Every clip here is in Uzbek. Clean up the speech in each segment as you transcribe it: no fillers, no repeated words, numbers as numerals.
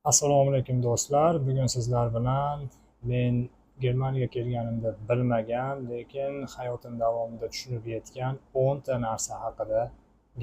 Assalomu alaykum do'stlar. Bugun sizlar bilan men Germaniyaga kelganimda bilmagan, lekin hayotim davomida tushunib yetgan 10 ta narsa haqida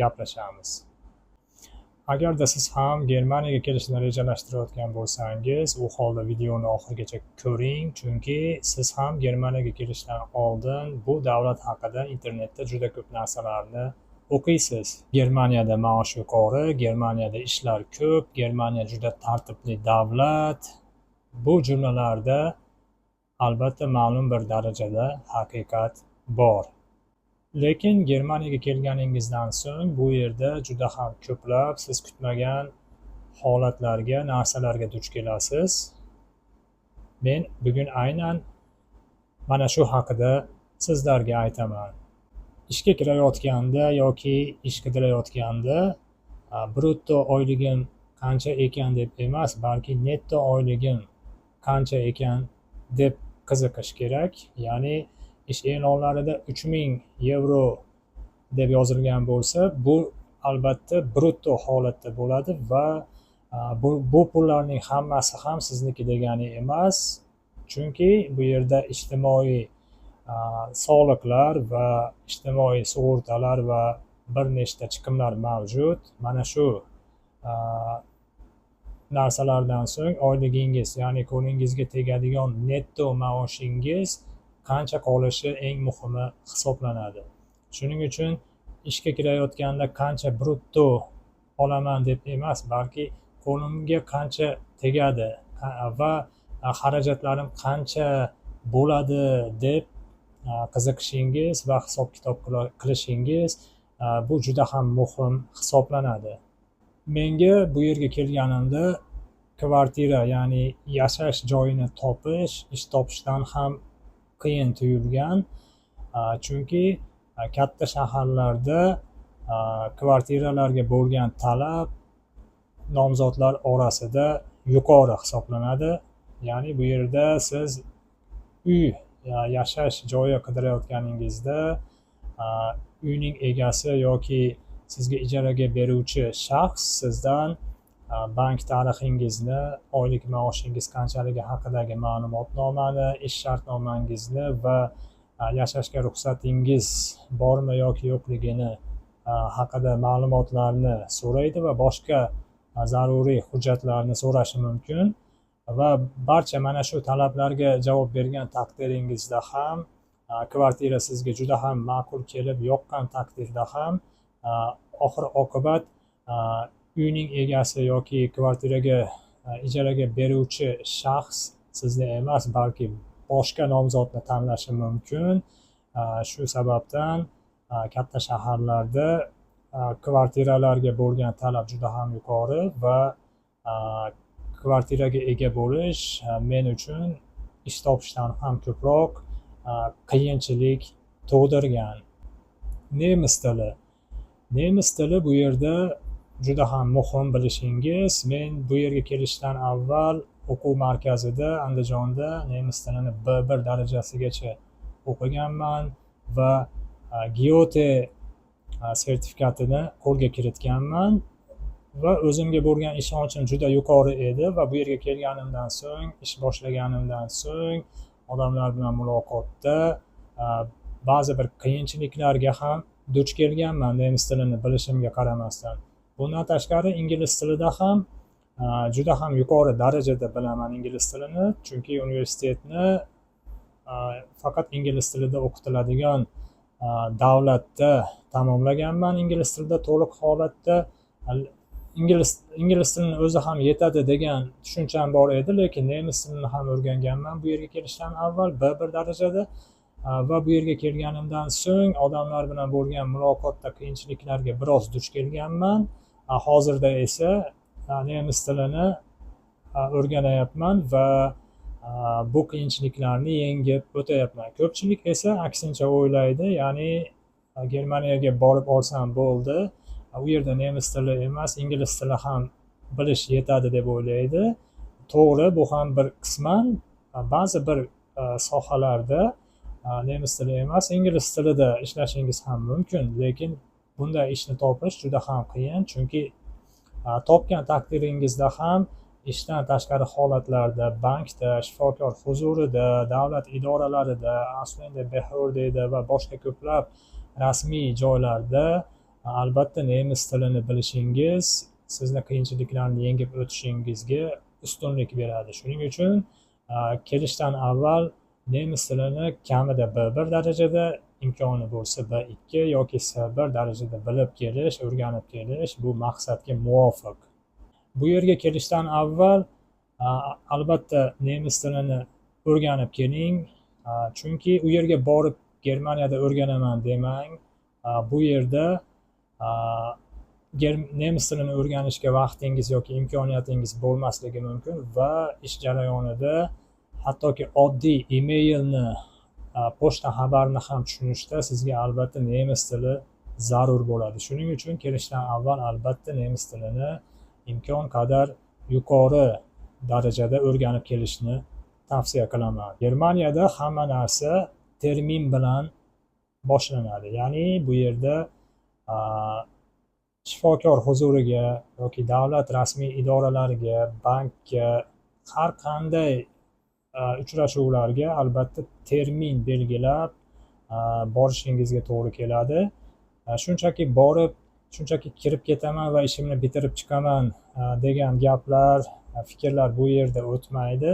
gaplashamiz. Agarda siz ham Germaniyaga kelishni rejalashtirayotgan bo'lsangiz, u holda videoni oxirigacha ko'ring, chunki siz ham Germaniyaga kelishdan oldin bu davlat haqida internetda juda ko'p narsalarni o'qiysiz. Germaniyada maosh yuqori, Germaniyada ishlar ko'p, Germaniya juda tartibli davlat. Bu jumlalarda albatta ma'lum bir darajada haqiqat bor. Lekin Germaniyaga kelganingizdan so'ng bu yerda juda ham ko'plab siz kutmagan holatlarga, narsalarga duch kelasiz. Men bugun aynan mana shu haqida sizlarga aytaman. Ishga kirayotganda yoki ish qidirayotganda brutto oyligim qancha ekan deb emas, balki netto oyligim qancha ekan deb qiziqish kerak. Ya'ni ish e'lonlarida 3000 yevro deb yozilgan bo'lsa, bu albatta brutto holatda bo'ladi va bu pullarning hammasi ham sizniki degani emas. Chunki bu yerda ijtimoiy soliqlar va ijtimoiy sug'urtalar va bir nechta chiqimlar mavjud. Mana shu narsalardan so'ng oyligingiz, ya'ni qo'lingizga tegadigan netto maoshingiz qancha qolishi eng muhimi hisoblanadi. Shuning uchun ishga kirayotganda qancha brutto olaman deb emas, balki qo'limga qancha tegadi va xarajatlarim qancha bo'ladi deb qiziqishingiz va hisob kitob qilishingiz bu juda ham muhim hisoblanadi. Menga bu yerga kelganimda kvartira, ya'ni yashash joyini topish, ish topishdan ham qiyin tuyulgan. Chunki katta shaharlarda kvartiralarga bo'lgan talab nomzodlar orasida yuqori hisoblanadi. Ya'ni bu yerda siz uy, yashash joyi qidirayotganingizda uyning egasi yoki sizga ijaraga beruvchi shaxs sizdan bank tarixingizni, oylik maoshingiz qanchaligi haqidagi ma'lumotnomani, ish shartnomangizni va yashashga ruxsatingiz bormi yoki yo'qligini haqida ma'lumotlarni so'raydi va boshqa zaruriy hujjatlarni so'rashi mumkin. Va barcha mana shu talablarga javob bergan taqdiringizda ham, kvartira sizga juda ham ma'qul kelib yoqqan taqdirda ham oxir oqibat uyning egasi yoki kvartiraga ijaraga beruvchi shaxs sizni emas, balki boshqa nomzodni tanlashi mumkin. Shu sababdan katta shaharlarda kvartiralarga bo'lgan talab juda ham yuqori va kvartiraga ega bo'lish men uchun ish topishdan ham ko'proq qiyinchilik tug'dirgan. Nemis tili. Nemis tili bu yerda juda ham muhim bilishingiz. Men bu yerga kelishdan avval o'quv markazida Andijonda nemis tilini B1 darajasigacha o'qiganman va Gyote sertifikatini qo'lga kiritganman va o'zimga bo'lgan ishonchim juda yuqori edi va bu yerga kelganimdan so'ng, ish boshlaganimdan so'ng odamlar bilan muloqotda ba'zi bir qiyinchiliklarga ham duch kelganman nemis tilini bilishimga qaramasdan. Bundan tashqari ingliz tilida ham juda ham yuqori darajada bilaman ingliz tilini, chunki universitetni faqat ingliz tilida o'qitiladigan davlatda tamomlaganman. Ingliz tilida to'liq holatda ingliz tilini o'zi ham yetadi degan tushuncham bor edi, lekin nemis tilini ham o'rganganman bu yerga kelishdan avval B1 darajada va bu yerga kelganimdan so'ng odamlar bilan bo'lgan muloqotda qiyinchiliklarga biroz duch kelganman. Hozirda esa nemis tilini o'rganayapman va bu qiyinchiliklarni yengib o'tayapman. Ko'pchilik esa aksincha o'ylaydi, ya'ni Germaniyaga borib olsam bo'ldi, u yerda nemis tili emas, ingliz tili ham bilish yetadi deb o'ylaydi. To'g'ri, bu ham bir qisman ba'zi bir sohalarda nemis tili emas, ingliz tilida ishlashingiz ham mumkin, lekin bunday ishni topish juda ham qiyin, chunki topgan taqdiringizda ham ishdan tashqari holatlarda, bankda, shifokor huzurida, davlat idoralarida, aslida BHRDda va boshqa ko'plab rasmiy joylarda albatta nemis tilini bilishingiz sizni qiyinchiliklarni yengib o'tishingizga ustunlik beradi. Shuning uchun kelishdan avval nemis tilini kamida B1 darajada, imkoni bo'lsa B2 yoki C1 darajada bilib kelish, o'rganib kelish bu maqsadga muvofiq. Bu yerga kelishdan avval albatta nemis tilini o'rganib keling, chunki u yerga borib Germaniyada o'rganaman demang. Bu yerda nemis tilini o'rganishga vaqtingiz yoki imkoniyatingiz bo'lmasligi mumkin va ish jarayonida hattoki oddiy emailni, pochta xabarini ham tushunishda sizga albatta nemis tili zarur bo'ladi. Shuning uchun kelishdan avval albatta nemis tilini imkon qadar yuqori darajada o'rganib kelishni tavsiya qilaman. Germaniyada hamma narsa termin bilan boshlanadi. Ya'ni bu yerda shifokor huzuriga yoki davlat rasmiy idoralariga, bankka, har qanday uchrashuvlarga albatta termin belgilab borishingizga to'g'ri keladi. Shunchaki kirib ketaman va ishimni bitirib chiqaman degan gaplar, fikrlar bu yerda o'tmaydi.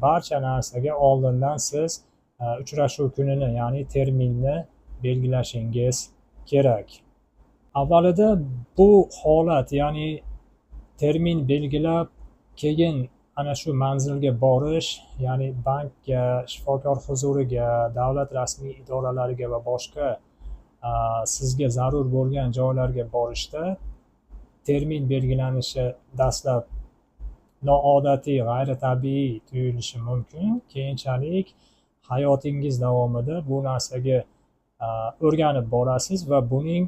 Barcha narsaga oldindan siz uchrashuv kunini, ya'ni terminni belgilashingiz kerak. Avvalida bu holat, ya'ni termin belgilab keyin ana shu manzilga borish, ya'ni bankga, shifokor huzuriga, davlat rasmiy idoralariga va boshqa sizga zarur bo'lgan joylarga borishda termin belgilanishi dastlab noodatiy, g'ayritabiiy tuyulishi mumkin. Keyinchalik hayotingiz davomida bu narsaga o'rganib borasiz va buning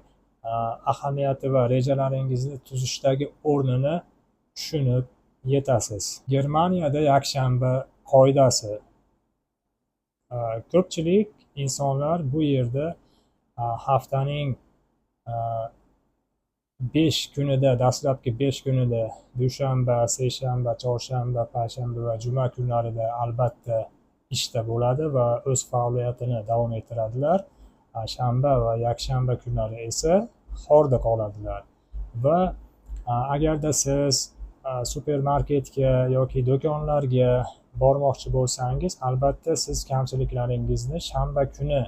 ahamiyati va rejalaringizni tuzishdagi o'rnini tushunib yetasiz. Germaniyada yakshanba qoidasi. Ko'pchilik insonlar bu yerda haftaning 5 kunida, dastlabki 5 kunida dushanba, seshanba, chorshanba, payshanba va juma kunlarida albatta ishda bo'ladi va o'z faoliyatini davom ettiradilar. Shanba va yakshanba kunlari esa xorda qoladilar. Va agarda siz supermarketga yoki do'konlarga bormoqchi bo'lsangiz, albatta siz kamchiliklaringizni shanba kuni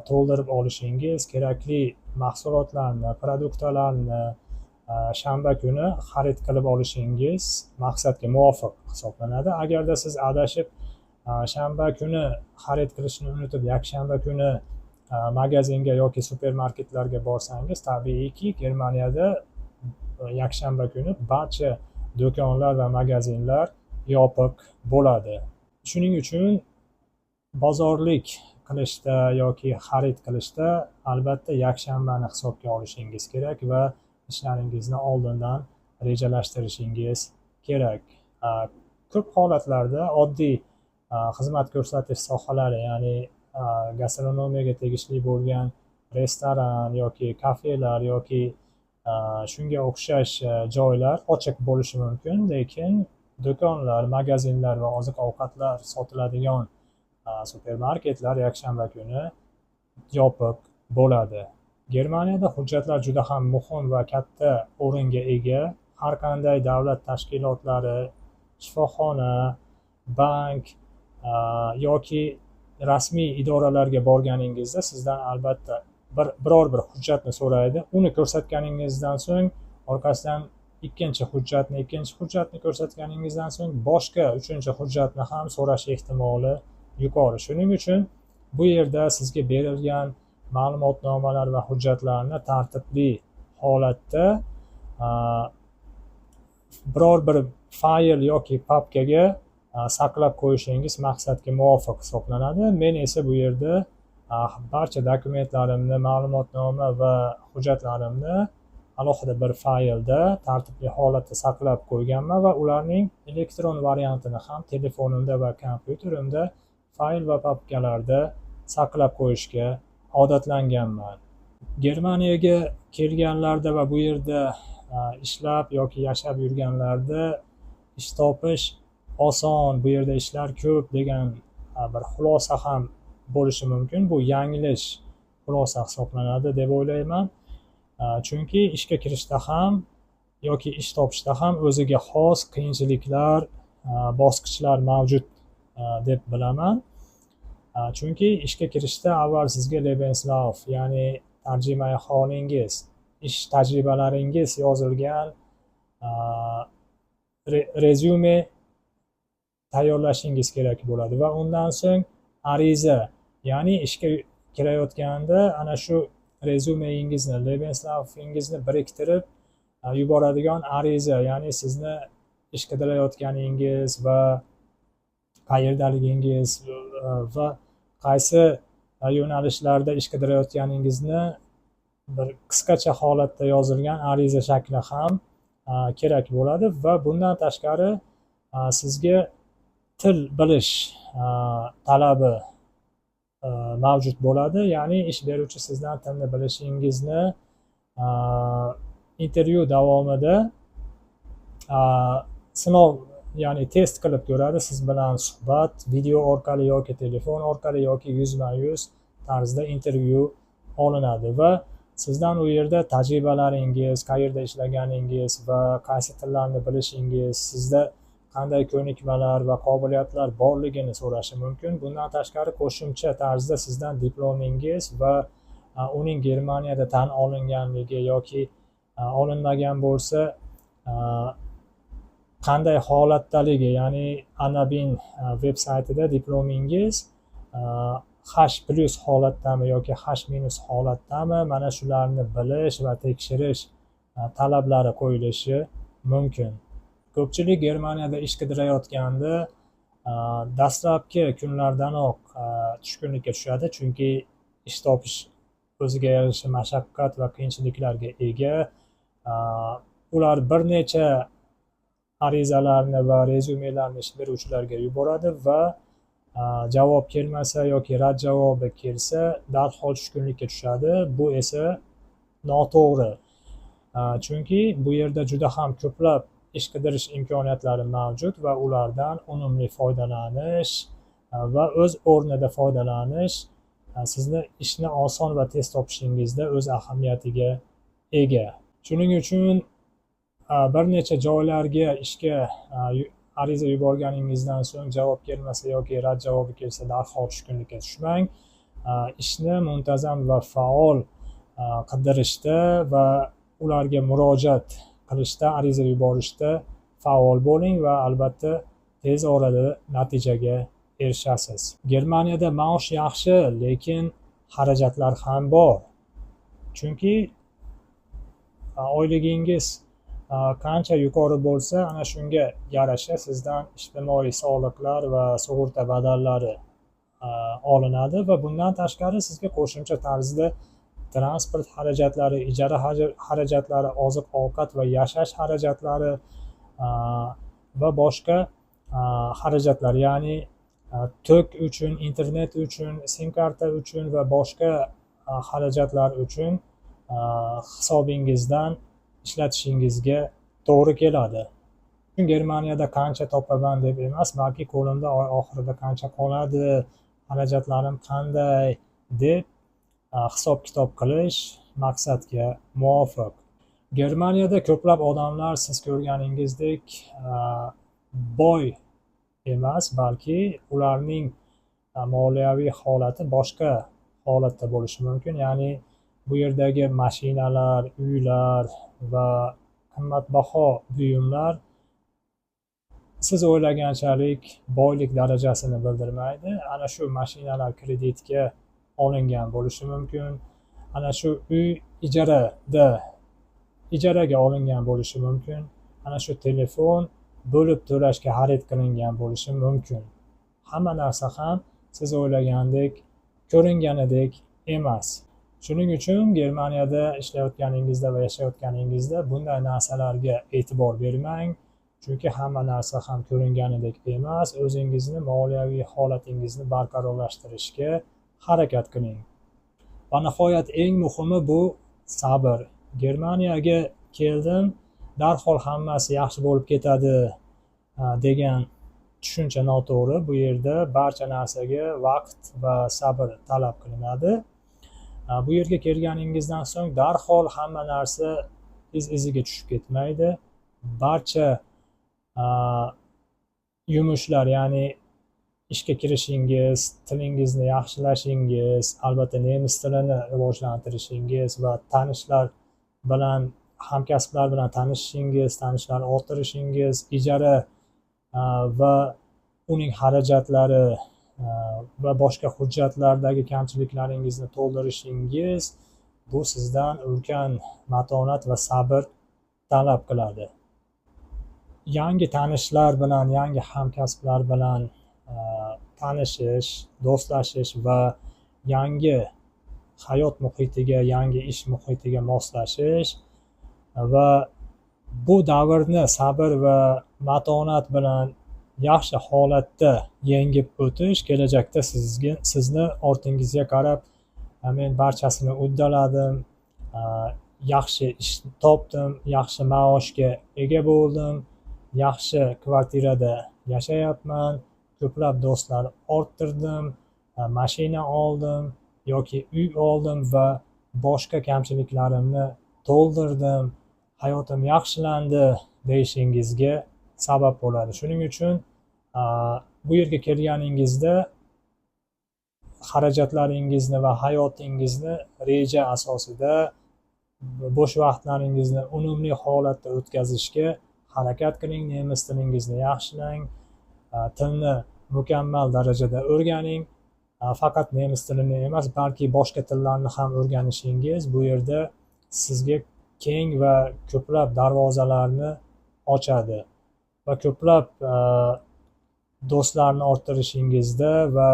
to'ldirib olishingiz, kerakli mahsulotlarni, produktlarni shanba kuni xarid qilib olishingiz maqsadga muvofiq hisoblanadi. Agarda siz adashib shanba kuni xarid qilishni unutib, yakshanba kuni magazinga yoki supermarketlarga borsangiz, tabiiyki Germaniyada yakshanba kuni barcha do'konlar va magazinlar yopiq bo'ladi. Shuning uchun bozorlik qilishda yoki xarid qilishda albatta yakshanbani hisobga olishingiz kerak va ishlaringizni oldindan rejalashtirishingiz kerak. Ko'p holatlarda oddiy xizmat ko'rsatish sohalari, ya'ni gastronomiyaga tegishli bo'lgan restoran yoki kafelar yoki shunga o'xshash joylar ochiq bo'lishi mumkin, lekin do'konlar, magazinlar va oziq-ovqatlar sotiladigan supermarketlar yakshanba kuni yopiq bo'ladi. Germaniyada hujjatlar juda ham muhim va katta o'ringa ega. Har qanday davlat tashkilotlari, shifoxona, bank yoki rasmiy idoralarga borganingizda sizdan albatta biror bir hujjatni so'raydi. Uni ko'rsatganingizdan so'ng orqasidan ikkinchi hujjatni ko'rsatganingizdan so'ng boshqa uchinchi hujjatni ham so'rash ehtimoli yuqori. Shuning uchun bu yerda sizga berilgan ma'lumotnomalar va hujjatlarni tartibli holatda biror bir fayl yoki papkaga saqlab qo'yishingiz maqsadga muvofiq hisoblanadi. Men esa bu yerda barcha dokumentlarimni, ma'lumotnoma va hujjatlarimni alohida bir faylda tartibli holatda saqlab qo'yganman va ularning elektron variantini ham telefonimda va kompyuterimda fayl va papkalarda saqlab qo'yishga odatlanganman. Germaniyaga kelganlarda va bu yerda ishlab yoki yashab yurganlarda ish topish oson, bu yerda ishlar ko'p degan bir xulosa ham bo'lishi mumkin. Bu yanglish xulosa hisoblanadi deb o'ylayman. Chunki ishga kirishda ham yoki ish topishda ham o'ziga xos qiyinchiliklar, bosqichlar mavjud deb bilaman. Chunki ishga kirishda avval sizga Lebenslauf, ya'ni tarjimai holingiz, ish tajribalaringiz yozilgan rezyume tayyorlashingiz kerak bo'ladi va undan so'ng ariza, ya'ni ishga kirayotganda ana shu rezyumeingizni, Lebenslaufingizni biriktirib yuboradigan ariza, ya'ni sizni ish qidirayotganingiz va qayerdaligingiz va qaysi yo'nalishlarda ish qidirayotganingizni bir qisqacha holatda yozilgan ariza shakli ham kerak bo'ladi va bundan tashqari sizga til bilish talabi mavjud bo'ladi, ya'ni ish beruvchi sizdan tilni bilishingizni intervyu davomida sinov, ya'ni test qilib ko'radi. Siz bilan suhbat video orqali yoki telefon orqali yoki yuzma-yuz tarzda intervyu olinadi va sizdan u yerda tajribalaringiz, qayerda ishlaganingiz va qaysi tillarni bilishingiz, sizda qanday ko'nikmalar va qobiliyatlar borligini so'rashi mumkin. Bundan tashqari qo'shimcha tarzda sizdan diplomingiz va uning Germaniyada tan olinganligi yoki olinmagan bo'lsa qanday holatdaligi, ya'ni Anabin veb saytida diplomingiz H+ holatdami yoki H- holatdami, mana shularni bilish va tekshirish talablari qo'yilishi mumkin. Ko'pchilik Germaniyada ish qidirayotganda dastlabki kunlardanoq tushkunlikka tushadi, chunki ish topish o'ziga yarasha mashaqqat va qiyinchiliklarga ega. Ular bir necha arizalarni va rezyumelarni ish beruvchilarga yuboradi va javob kelmasa yoki rad javobi kelsa darhol tushkunlikka tushadi. Bu esa noto'g'ri. Chunki bu yerda juda ham ko'plab ish qidirish imkoniyatlari mavjud va ulardan unumli foydalanish va o'z o'rnida foydalanish sizni ishni oson va tez topishingizda o'z ahamiyatiga ega. Shuning uchun bir necha joylarga ishga ariza yuborganingizdan so'ng javob kelmasa yoki rad javobi kelsa darhol tushkunlikka tushmang. Ishni muntazam va faol qidirishda va ularga murojaat qilishda, ariza yuborishda faol bo'ling va albatta tez orada natijaga erishasiz. Germaniyada maosh yaxshi, lekin xarajatlar ham bor. Chunki oyligingiz qancha yuqori bo'lsa, ana shunga yarasha sizdan ijtimoiy soliqlar va sug'urta badallari olinadi va bundan tashqari sizga qo'shimcha tarzda transport xarajatlari, ijara xarajatlari, oziq-ovqat va yashash xarajatlari va boshqa xarajatlar, ya'ni tok uchun, internet uchun, sim karta uchun va boshqa xarajatlar uchun hisobingizdan ishlatishingizga to'g'ri keladi. Germaniyada qancha topaman deb emas, balki qo'limda oy oxirida qancha qoladi, xarajatlarim qanday deb hisob-kitob qilish maqsadga muvofiq. Germaniyada ko'plab odamlar siz ko'rganingizdek boy emas, balki ularning moliyaviy holati boshqa holatda bo'lishi mumkin. Ya'ni bu yerdagi mashinalar, uylar va qimmatbaho buyumlar siz o'ylaganchalik boylik darajasini bildirmaydi. Ana shu mashinalar kreditga olingan bo'lishi mumkin. Ana shu uy ijaraga olingan bo'lishi mumkin. Ana shu telefon bo'lib to'lashga xarid qilingan bo'lishi mumkin. Hamma narsa ham siz o'ylagandek, ko'ringanidek emas. Shuning uchun Germaniyada ishlayotganingizda va yashayotganingizda bunday narsalarga e'tibor bermang. Chunki hamma narsa ham ko'ringanidek emas. O'zingizni moliyaviy holatingizni barqarorlashtirishga harakat qiling. Va nihoyat eng muhimi bu sabr. Germaniyaga keldim, darhol hammasi yaxshi bo'lib ketadi degan tushuncha noto'g'ri. Bu yerda barcha narsaga vaqt va sabr talab qilinadi. Bu yerga kelganingizdan so'ng darhol hamma narsa iziga tushib ketmaydi. Barcha yumushlar, ya'ni ishga kirishingiz, tilingizni yaxshilashingiz, albatta nemis tilini rivojlantirishingiz va tanishlar bilan, hamkasblar bilan tanishishingiz, tanishlarni orttirishingiz, ijara va uning xarajatlari va boshqa hujjatlardagi kamchiliklaringizni to'ldirishingiz, bu sizdan ulkan matonat va sabr talab qiladi. Yangi tanishlar bilan, yangi hamkasblar bilan tanishish, do'stlashish va yangi hayot muhitiga, yangi ish muhitiga moslashish va bu davrni sabr va matonat bilan yaxshi holatda yengib o'tish kelajakda sizni ortingizga qarab men barchasini uddaladim, yaxshi ish topdim, yaxshi maoshga ega bo'ldim, yaxshi kvartirada yashayapman, ko'plab do'stlar orttirdim, mashina oldim yoki uy oldim va boshqa kamchiliklarimni to'ldirdim, hayotim yaxshilandi deyishingizga sabab bo'ladi. Shuning uchun bu yerga kelganingizda xarajatlaringizni va hayotingizni reja asosida bo'sh vaqtlaringizni unumli holatda o'tkazishga harakat qiling. Nemis tilingizni yaxshilang, tilni mukammal darajada o'rganing. Faqat nemis tilini emas, balki boshqa tillarni ham o'rganishingiz bu yerda sizga keng va ko'plab darvozalarni ochadi va ko'plab do'stlarni orttirishingizda va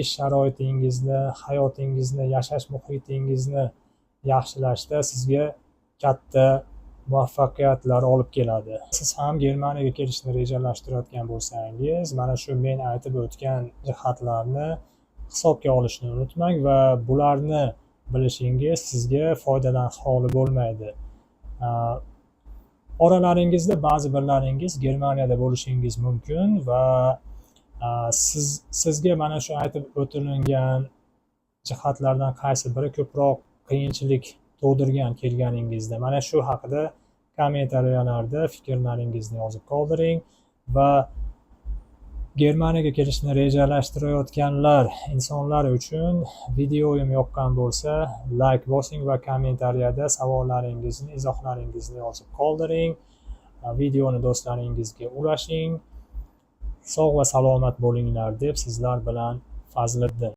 ish sharoitingizni, hayotingizni, yashash muhitingizni yaxshilashda sizga katta muvaffaqiyatlar olib keladi. Siz ham Germaniyaga kelishni rejalashtirayotgan bo'lsangiz, mana shu men aytib o'tgan jihatlarni hisobga olishni unutmang va bularni bilishingiz sizga foydadan xoli bo'lmaydi. Oralaringizda ba'zi birlaringiz Germaniyada bo'lishingiz mumkin va sizga mana shu aytib o'tilingan jihatlardan qaysi biri ko'proq qiyinchilik tug'dirgan kelganingizda, mana shu haqida kommentariyalarda fikrlaringizni yozib qoldiring va Germaniyaga kelishni rejalashtirayotganlar insonlar uchun videoyim yoqqan bo'lsa, like bosing va kommentariyada savollaringizni, izohlaringizni yozib qoldiring. Videoni do'stlaringizga ulashing. Sog' va salomat bo'linglar deb sizlar bilan Fazliddin.